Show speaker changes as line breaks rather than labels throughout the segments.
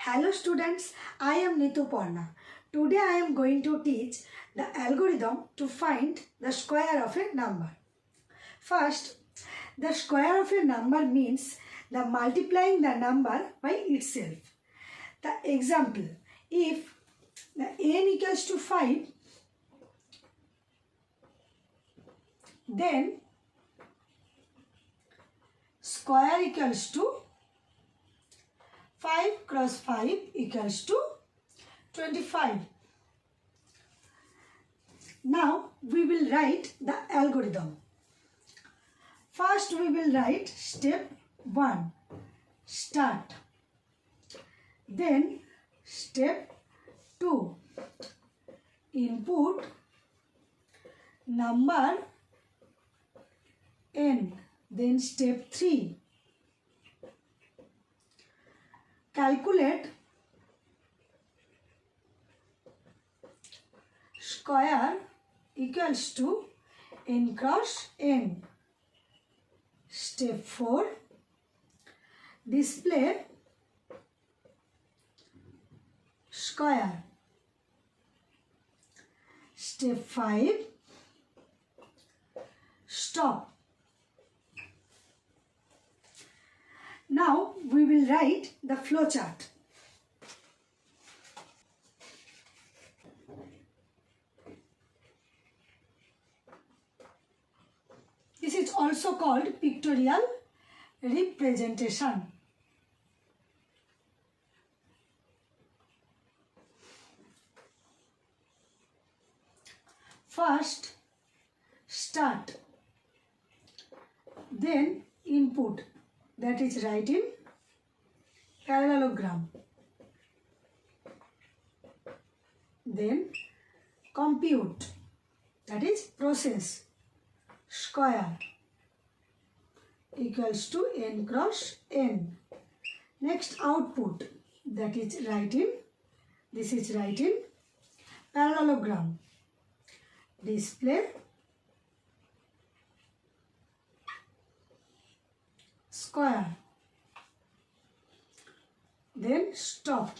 Hello students, I am Nitu Parna. Today I am going to teach the algorithm to find the square of a number. First, the square of a number means the multiplying the number by itself. The example, if the n equals to 5, then square equals to 5 cross 5 equals to 25. Now we will write the algorithm. First we will write step 1, start. Then step 2, input number n. Then step 3, calculate square equals to n cross n. Step 4, display square. Step 5, stop. Now we will write the flowchart. This is also called pictorial representation. First, start. Then input, that is write in parallelogram. Then compute, that is process. Square equals to n cross n. Next output, that is write in, this is write in parallelogram. Display square. Then stop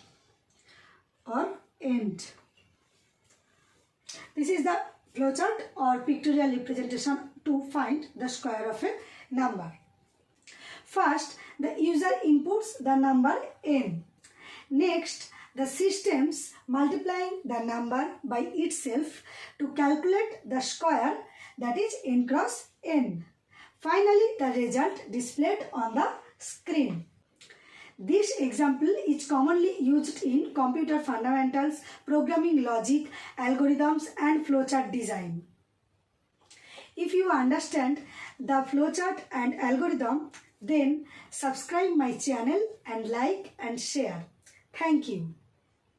or end. This is the flowchart or pictorial representation to find the square of a number. First, the user inputs the number n. Next, the systems multiplying the number by itself to calculate the square, that is n cross n. Finally, the result displayed on the screen. This example is commonly used in computer fundamentals, programming logic, algorithms and flowchart design. If you understand the flowchart and algorithm, then subscribe my channel and like and share. Thank you.